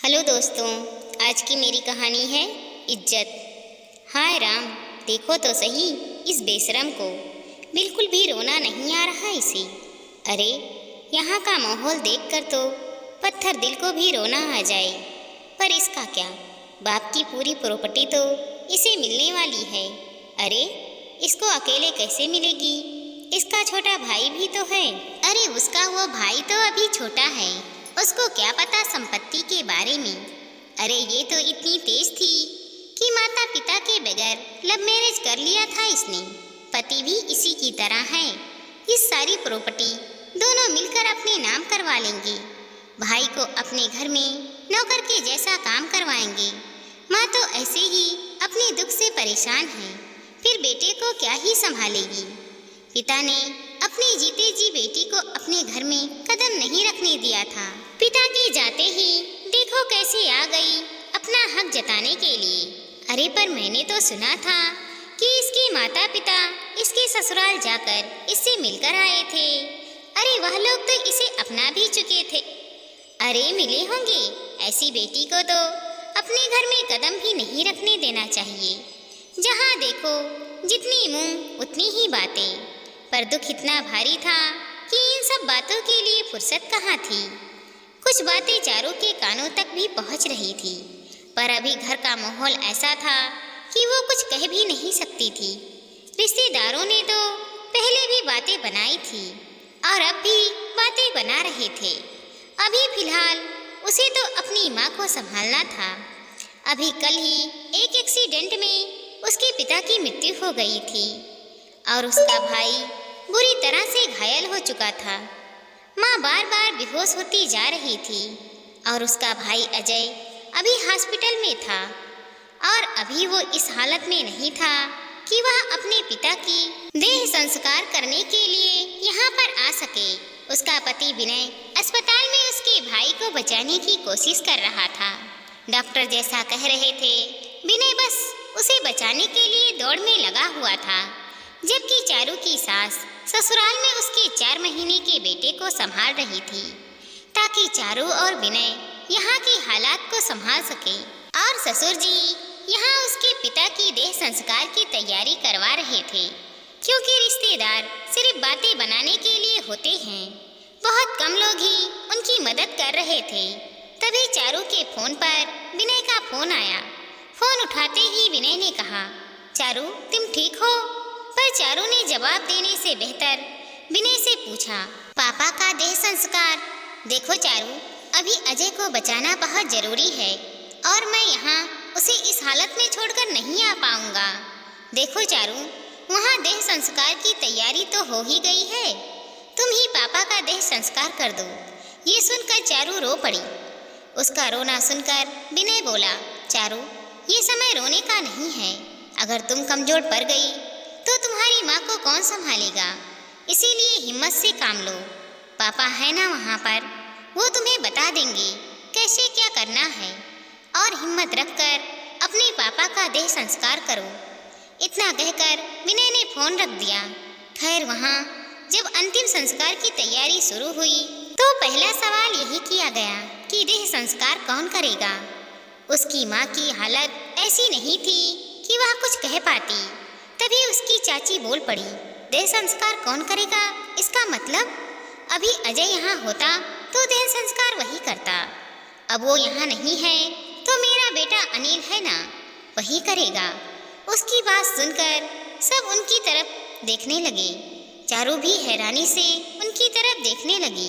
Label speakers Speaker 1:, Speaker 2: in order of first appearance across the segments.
Speaker 1: Hello दोस्तों, आज की मेरी कहानी है इज्जत। हाय राम, देखो तो सही इस बेशरम को, बिल्कुल भी रोना नहीं आ रहा इसे। अरे यहाँ का माहौल देखकर तो पत्थर दिल को भी रोना आ जाए। पर इसका क्या, बाप की पूरी प्रॉपर्टी तो इसे मिलने वाली है। अरे इसको अकेले कैसे मिलेगी, इसका छोटा भाई भी तो है। अरे उसका वो भाई तो अभी छोटा है, उसको क्या पता संपत्ति के बारे में। अरे ये तो इतनी तेज थी कि माता पिता के बगैर लव मैरिज कर लिया था इसने। पति भी इसी की तरह है, इस सारी प्रॉपर्टी दोनों मिलकर अपने नाम करवा लेंगे। भाई को अपने घर में नौकर के जैसा काम करवाएंगे। माँ तो ऐसे ही अपने दुख से परेशान है, फिर बेटे को क्या ही संभालेगी। पिता ने अपने जीते जी बेटी को अपने घर में कदम नहीं रखने दिया था। पिता के जाते ही देखो कैसे आ गई अपना हक जताने के लिए। अरे पर मैंने तो सुना था कि इसके माता पिता इसके ससुराल जाकर इससे मिलकर आए थे। अरे वह लोग तो इसे अपना भी चुके थे। अरे मिले होंगे, ऐसी बेटी को तो अपने घर में कदम भी नहीं रखने देना चाहिए। जहाँ देखो जितनी मुंह उतनी ही बातें। पर दुख इतना भारी था कि इन सब बातों के लिए फुर्सत कहाँ थी। कुछ बातें चारों के कानों तक भी पहुँच रही थी, पर अभी घर का माहौल ऐसा था कि वो कुछ कह भी नहीं सकती थी। रिश्तेदारों ने तो पहले भी बातें बनाई थी और अब भी बातें बना रहे थे। अभी फिलहाल उसे तो अपनी माँ को संभालना था। अभी कल ही एक एक्सीडेंट में उसके पिता की मृत्यु हो गई थी और उसका भाई बुरी तरह से घायल हो चुका था। माँ बार बार बेहोश होती जा रही थी और उसका भाई अजय अभी हॉस्पिटल में था और अभी वो इस हालत में नहीं था कि वह अपने पिता की देह संस्कार करने के लिए यहाँ पर आ सके। उसका पति विनय अस्पताल में उसके भाई को बचाने की कोशिश कर रहा था। डॉक्टर जैसा कह रहे थे, विनय बस उसे बचाने के लिए दौड़ में लगा हुआ था, जबकि चारू की सास ससुराल में उसके 4 महीने के बेटे को संभाल रही थी ताकि चारू और विनय यहाँ के हालात को संभाल सके। और ससुर जी यहाँ उसके पिता की देह संस्कार की तैयारी करवा रहे थे, क्योंकि रिश्तेदार सिर्फ बातें बनाने के लिए होते हैं। बहुत कम लोग ही उनकी मदद कर रहे थे। तभी चारू के फोन पर विनय का फोन आया। फोन उठाते ही विनय ने कहा, चारू तुम ठीक हो? पर चारू ने जवाब देने से बेहतर विनय से पूछा, पापा का देह संस्कार? देखो चारू, अभी अजय को बचाना बहुत जरूरी है और मैं यहाँ उसे इस हालत में छोड़कर नहीं आ पाऊंगा। देखो चारू, वहाँ देह संस्कार की तैयारी तो हो ही गई है, तुम ही पापा का देह संस्कार कर दो। ये सुनकर चारू रो पड़ी। उसका रोना सुनकर विनय बोला, चारू ये समय रोने का नहीं है। अगर तुम कमजोर पड़ गई तो तुम्हारी माँ को कौन संभालेगा, इसीलिए हिम्मत से काम लो। पापा है ना वहाँ पर, वो तुम्हें बता देंगे कैसे क्या करना है और हिम्मत रखकर अपने पापा का देह संस्कार करो। इतना कहकर विनय ने फोन रख दिया। खैर वहाँ जब अंतिम संस्कार की तैयारी शुरू हुई तो पहला सवाल यही किया गया कि देह संस्कार कौन करेगा। उसकी माँ की हालत ऐसी नहीं थी कि वह कुछ कह पाती। तभी उसकी चाची बोल पड़ी, देह संस्कार कौन करेगा? इसका मतलब अभी अजय यहाँ होता तो देह संस्कार वही करता। अब वो यहाँ नहीं है तो मेरा बेटा अनिल है ना, वही करेगा। उसकी बात सुनकर सब उनकी तरफ देखने लगे। चारू भी हैरानी से उनकी तरफ देखने लगी।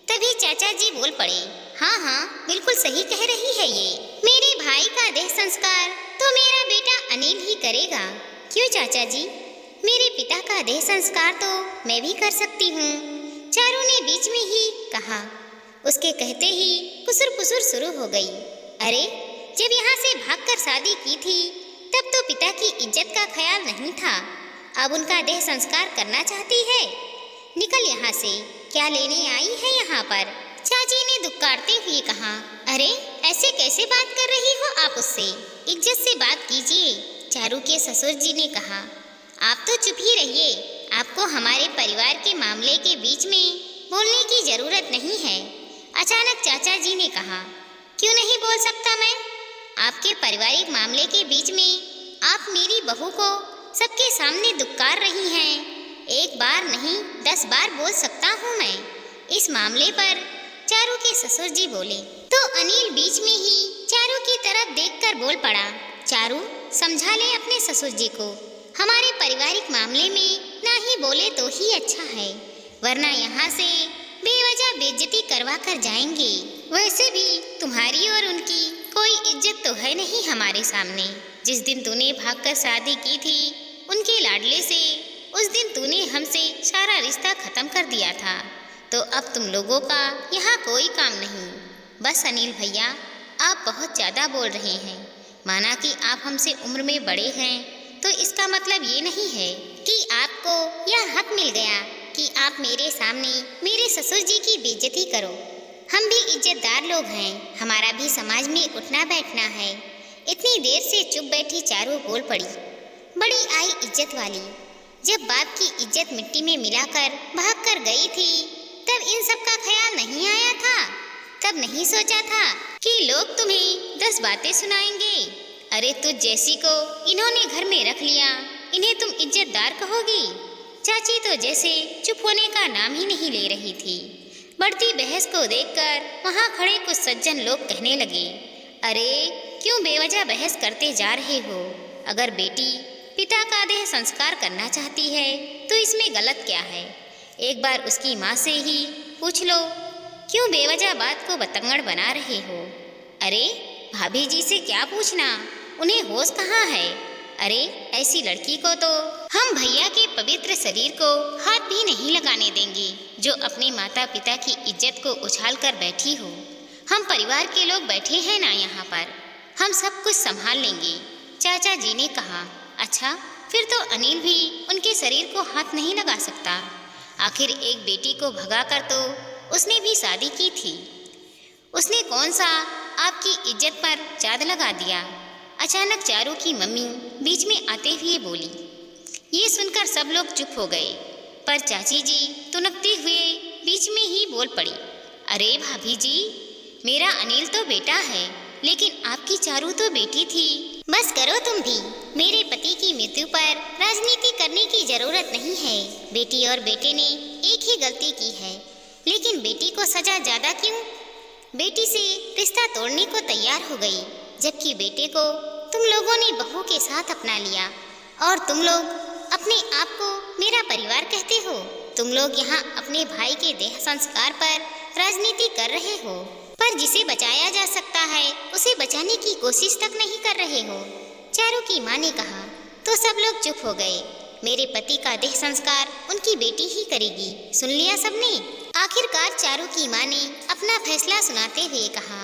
Speaker 1: तभी चाचा जी बोल पड़े, हाँ हाँ बिल्कुल सही कह रही है ये। मेरे भाई का देह संस्कार तो मेरा बेटा अनिल ही करेगा। क्यों चाचा जी, मेरे पिता का देह संस्कार तो मैं भी कर सकती हूँ, चारू ने बीच में ही कहा। उसके कहते ही पुसुर पुसुर शुरू हो गई। अरे जब यहाँ से भागकर शादी की थी तब तो पिता की इज्जत का ख्याल नहीं था, अब उनका देह संस्कार करना चाहती है। निकल यहाँ से, क्या लेने आई है यहाँ पर? चाची ने दुक्कारते हुए कहा, अरे ऐसे कैसे बात कर रही हो आप उससे, इज्जत से बात कीजिए। चारू के ससुर जी ने कहा, आप तो चुप ही रहिए, आपको हमारे परिवार के मामले के बीच में बोलने की जरूरत नहीं है। अचानक चाचा जी ने कहा, क्यों नहीं बोल सकता मैं? आपके पारिवारिक मामले के बीच में आप मेरी बहू को सबके सामने दुत्कार रही हैं। एक बार नहीं 10 बार बोल सकता हूँ मैं। इस मामले पर चारू के ससुर जी बोले तो अनिल बीच में ही चारू की तरफ देखकर बोल पड़ा, चारू समझा ले अपने ससुर जी को। हमारे पारिवारिक मामले में ना ही बोले तो ही अच्छा है, वरना यहाँ से बेवजह बेइज्जती करवा कर जाएंगे। वैसे भी तुम्हारी और उनकी कोई इज्जत तो है नहीं हमारे सामने। जिस दिन तूने भागकर शादी की थी उनके लाडले से, उस दिन तूने हमसे सारा रिश्ता खत्म कर दिया था। तो अब तुम लोगों का यहाँ कोई काम नहीं। बस अनिल भैया, आप बहुत ज़्यादा बोल रहे हैं। माना कि आप हमसे उम्र में बड़े हैं, तो इसका मतलब ये नहीं है कि आपको यह हक मिल गया कि आप मेरे सामने मेरे ससुर जी की बेइज्जती करो। हम भी इज्जतदार लोग हैं, हमारा भी समाज में उठना बैठना है। इतनी देर से चुप बैठी चारू बोल पड़ी, बड़ी आई इज्जत वाली। जब बाप की इज्जत मिट्टी में मिलाकर भाग कर गई थी, तब इन सब का ख्याल नहीं आया था? कब नहीं सोचा था कि लोग तुम्हें 10 बातें सुनाएंगे? अरे तुझ जैसी को इन्होंने घर में रख लिया, इन्हें तुम इज्जतदार कहोगी? चाची तो जैसे चुप होने का नाम ही नहीं ले रही थी। बढ़ती बहस को देखकर वहाँ खड़े कुछ सज्जन लोग कहने लगे, अरे क्यों बेवजह बहस करते जा रहे हो? अगर बेटी पिता का देह संस्कार करना चाहती है तो इसमें गलत क्या है? एक बार उसकी माँ से ही पूछ लो, क्यों बेवजह बात को बतंगड़ बना रहे हो? अरे भाभी जी से क्या पूछना, उन्हें होश कहाँ है? अरे ऐसी लड़की को तो हम भैया के पवित्र शरीर को हाथ भी नहीं लगाने देंगे, जो अपने माता पिता की इज्जत को उछाल कर बैठी हो। हम परिवार के लोग बैठे हैं ना यहाँ पर, हम सब कुछ संभाल लेंगे। चाचा जी ने कहा, अच्छा फिर तो अनिल भी उनके शरीर को हाथ नहीं लगा सकता। आखिर एक बेटी को भगाकर तो उसने भी शादी की थी। उसने कौन सा आपकी इज्जत पर चाद लगा दिया? अचानक चारू की मम्मी बीच में आते हुए बोली। ये सुनकर सब लोग चुप हो गए, पर चाची जी तुनकते हुए बीच में ही बोल पड़ी, अरे भाभी जी, मेरा अनिल तो बेटा है, लेकिन आपकी चारू तो बेटी थी। बस करो तुम भी। मेरे पति की मृत्यु पर राजनीति करने की जरूरत नहीं है। बेटी और बेटे ने एक ही गलती की है, लेकिन बेटी को सजा ज्यादा क्यों? बेटी से रिश्ता तोड़ने को तैयार हो गई, जबकि बेटे को तुम लोगों ने बहू के साथ अपना लिया। और तुम लोग अपने आप को मेरा परिवार कहते हो। तुम लोग यहाँ अपने भाई के देह संस्कार पर राजनीति कर रहे हो, पर जिसे बचाया जा सकता है उसे बचाने की कोशिश तक नहीं कर रहे हो। चारू की माँ ने कहा तो सब लोग चुप हो गए। मेरे पति का देह संस्कार उनकी बेटी ही करेगी। सुन लिया सबने? आखिरकार चारू की माँ ने अपना फैसला सुनाते हुए कहा,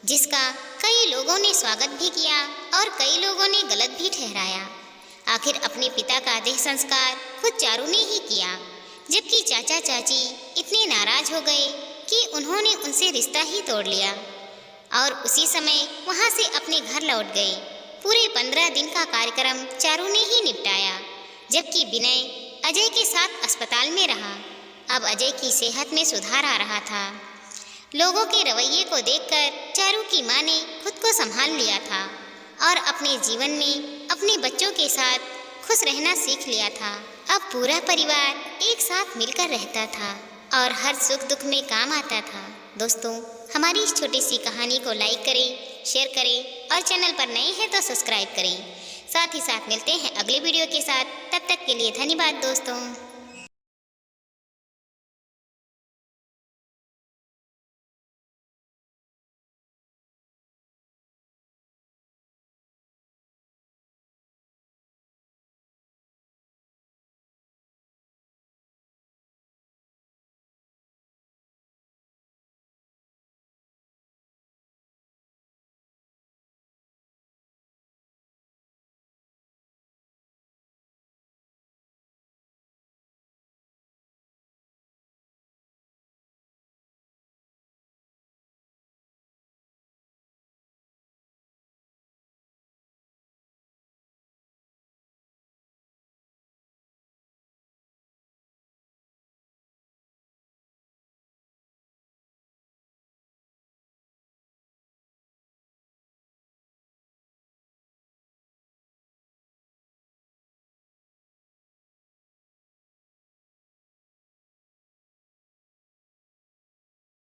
Speaker 1: जिसका कई लोगों ने स्वागत भी किया और कई लोगों ने गलत भी ठहराया। आखिर अपने पिता का देह संस्कार खुद चारू ने ही किया, जबकि चाचा चाची इतने नाराज हो गए कि उन्होंने उनसे रिश्ता ही तोड़ लिया और उसी समय वहाँ से अपने घर लौट गए। पूरे 15 दिन का कार्यक्रम चारू ने ही निपटाया, जबकि विनय अजय के साथ अस्पताल में रहा। अब अजय की सेहत में सुधार आ रहा था। लोगों के रवैये को देखकर चारू की माँ ने खुद को संभाल लिया था और अपने जीवन में अपने बच्चों के साथ खुश रहना सीख लिया था। अब पूरा परिवार एक साथ मिलकर रहता था और हर सुख दुख में काम आता था। दोस्तों, हमारी इस छोटी सी कहानी को लाइक करें, शेयर करें और चैनल पर नए हैं तो सब्सक्राइब करें। साथ ही साथ मिलते हैं अगले वीडियो के साथ। तब तक के लिए धन्यवाद दोस्तों।